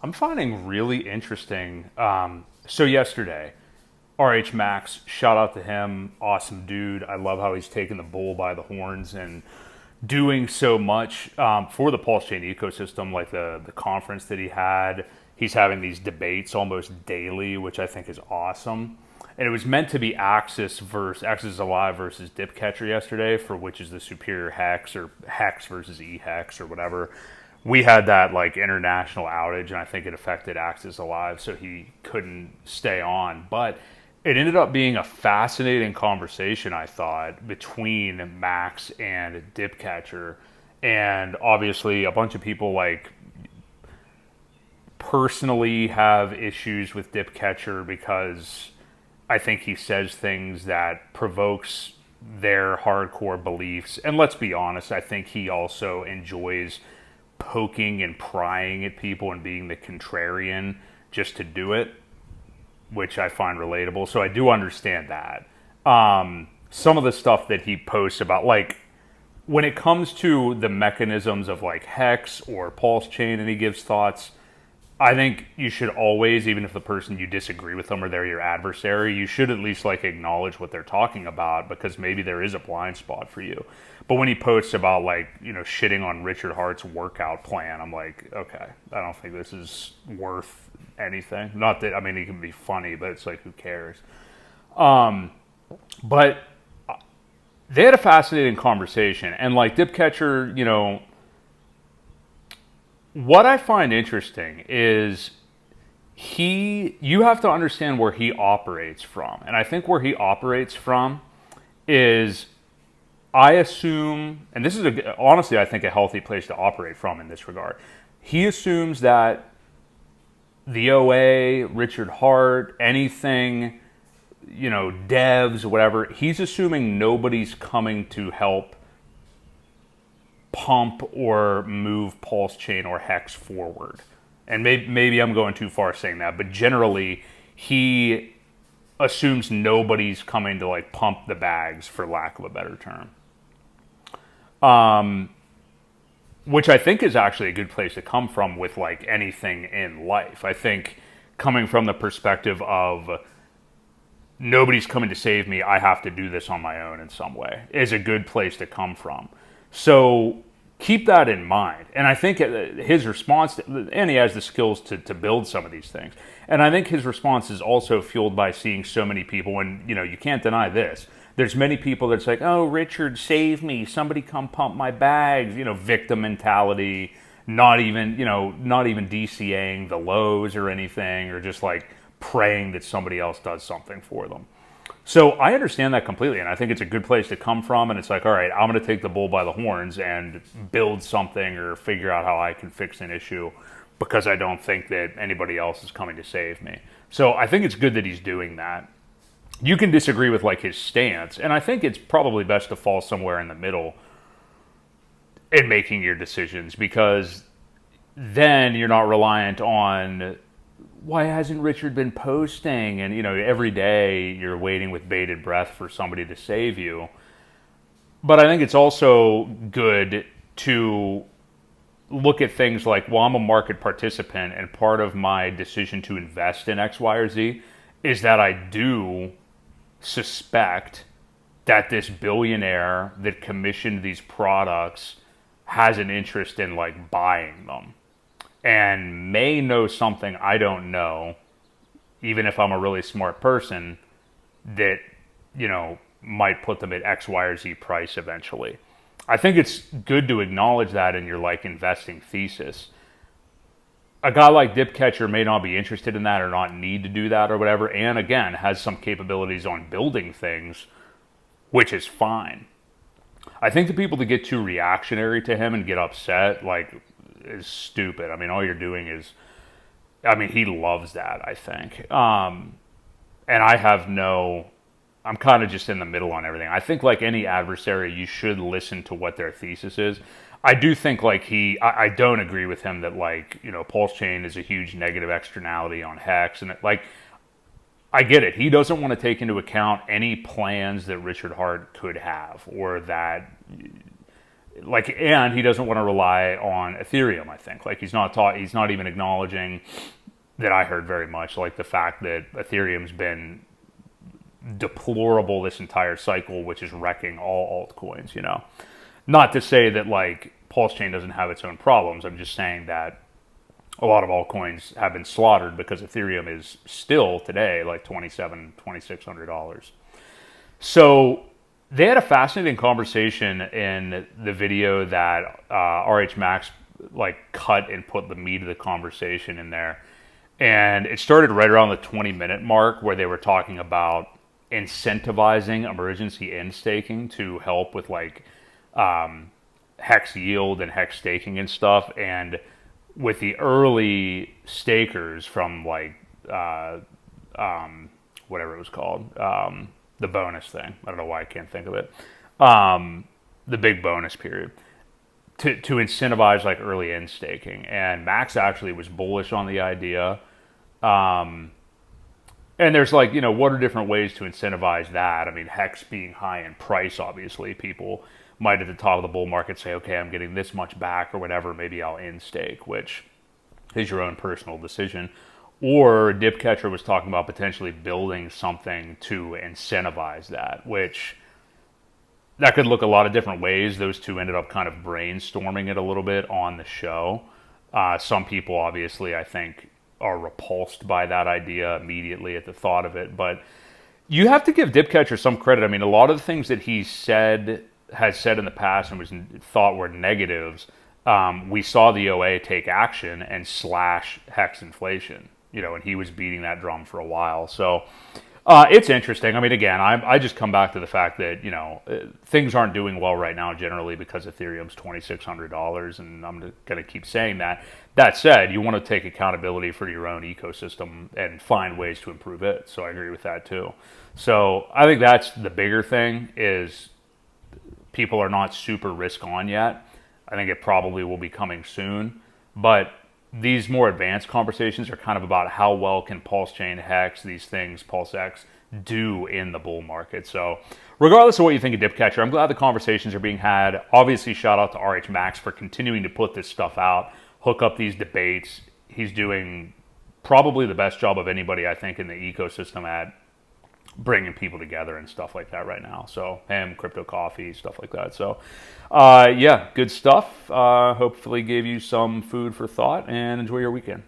I'm finding really interesting. So yesterday, RH Max, shout out to him, awesome dude. I love how he's taking the bull by the horns and doing so much for the Pulse Chain ecosystem, like the conference that he had. He's having these debates almost daily, which I think is awesome. And it was meant to be Axis Alive versus Dipcatcher yesterday for which is the superior hex, or hex versus e-hex or whatever. We had that like international outage, and I think it affected Axis Alive, so he couldn't stay on. But it ended up being a fascinating conversation, I thought, between Max and Dipcatcher. And obviously a bunch of people like personally have issues with Dipcatcher because I think he says things that provokes their hardcore beliefs. And let's be honest, I think he also enjoys poking and prying at people and being the contrarian just to do it, which I find relatable. So I do understand that. Some of the stuff that he posts about, like, when it comes to the mechanisms of like Hex or Pulse Chain and he gives thoughts, I think you should always, even if the person you disagree with them or they're your adversary, you should at least like acknowledge what they're talking about because maybe there is a blind spot for you. But when he posts about like, shitting on Richard Hart's workout plan, I'm like, okay, I don't think this is worth anything. Not that, I mean, he can be funny, but it's like, who cares? But they had a fascinating conversation. And like Dipcatcher, what I find interesting is you have to understand where he operates from. And I think where he operates from is, I assume, and this is honestly, I think a healthy place to operate from in this regard. He assumes that the OA, Richard Hart, anything, devs, whatever, he's assuming nobody's coming to help pump or move Pulse Chain or Hex forward. And maybe I'm going too far saying that, but generally he assumes nobody's coming to like pump the bags, for lack of a better term. Which I think is actually a good place to come from with like anything in life. I think coming from the perspective of nobody's coming to save me, I have to do this on my own in some way, is a good place to come from. So keep that in mind. And I think his response, and he has the skills to build some of these things. And I think his response is also fueled by seeing so many people, and you can't deny this. There's many people that's like, oh, Richard, save me. Somebody come pump my bags. Victim mentality, not even DCAing the lows or anything, or just like praying that somebody else does something for them. So I understand that completely, and I think it's a good place to come from, and it's like, all right, I'm going to take the bull by the horns and build something or figure out how I can fix an issue because I don't think that anybody else is coming to save me. So I think it's good that he's doing that. You can disagree with like his stance, and I think it's probably best to fall somewhere in the middle in making your decisions, because then you're not reliant on, why hasn't Richard been posting? And, every day you're waiting with bated breath for somebody to save you. But I think it's also good to look at things like, well, I'm a market participant, and part of my decision to invest in X, Y, or Z is that I do suspect that this billionaire that commissioned these products has an interest in like buying them, and may know something I don't know, even if I'm a really smart person, that, might put them at X, Y, or Z price eventually. I think it's good to acknowledge that in your like investing thesis. A guy like Dipcatcher may not be interested in that or not need to do that or whatever, and again, has some capabilities on building things, which is fine. I think the people that get too reactionary to him and get upset, like, is stupid. I mean, all you're doing is, he loves that, I think. And I'm kind of just in the middle on everything. I think like any adversary, you should listen to what their thesis is. I do think like I don't agree with him that like, Pulse Chain is a huge negative externality on Hex. And I get it. He doesn't want to take into account any plans that Richard Hart could have, or that like, and he doesn't want to rely on Ethereum. I think like he's not even acknowledging that I heard very much like the fact that Ethereum's been deplorable this entire cycle, which is wrecking all altcoins. You know, not to say that like Pulse Chain doesn't have its own problems. I'm just saying that a lot of altcoins have been slaughtered because Ethereum is still today like $2,600. So they had a fascinating conversation in the video that RH Max like cut and put the meat of the conversation in there. And it started right around the 20-minute mark where they were talking about incentivizing emergency end staking to help with like HEX yield and HEX staking and stuff. And with the early stakers from like whatever it was called, the bonus thing. I don't know why I can't think of it. The big bonus period to incentivize like early end staking. And Max actually was bullish on the idea. And there's like, you know, what are different ways to incentivize that? I mean, HEX being high in price, obviously, people might at the top of the bull market say, okay, I'm getting this much back or whatever, maybe I'll end stake, which is your own personal decision. Or Dipcatcher was talking about potentially building something to incentivize that, which that could look a lot of different ways. Those two ended up kind of brainstorming it a little bit on the show. Some people, obviously, I think, are repulsed by that idea immediately at the thought of it. But you have to give Dipcatcher some credit. I mean, a lot of the things that he has said in the past and was thought were negatives, we saw the OA take action and slash HEX inflation. You know, and he was beating that drum for a while. So it's interesting. I mean, again, I just come back to the fact that, you know, things aren't doing well right now generally because Ethereum's $2,600, and I'm going to keep saying that. That said, you want to take accountability for your own ecosystem and find ways to improve it. So I agree with that too. So I think that's the bigger thing is people are not super risk on yet. I think it probably will be coming soon. But these more advanced conversations are kind of about how well can Pulse Chain, HEX, these things, Pulse X, do in the bull market. So regardless of what you think of Dipcatcher, I'm glad the conversations are being had. Obviously, shout out to RH Max for continuing to put this stuff out, hook up these debates. He's doing probably the best job of anybody, I think, in the ecosystem at bringing people together and stuff like that right now. So him, Crypto Coffee, stuff like that. So yeah, good stuff. Hopefully gave you some food for thought, and enjoy your weekend.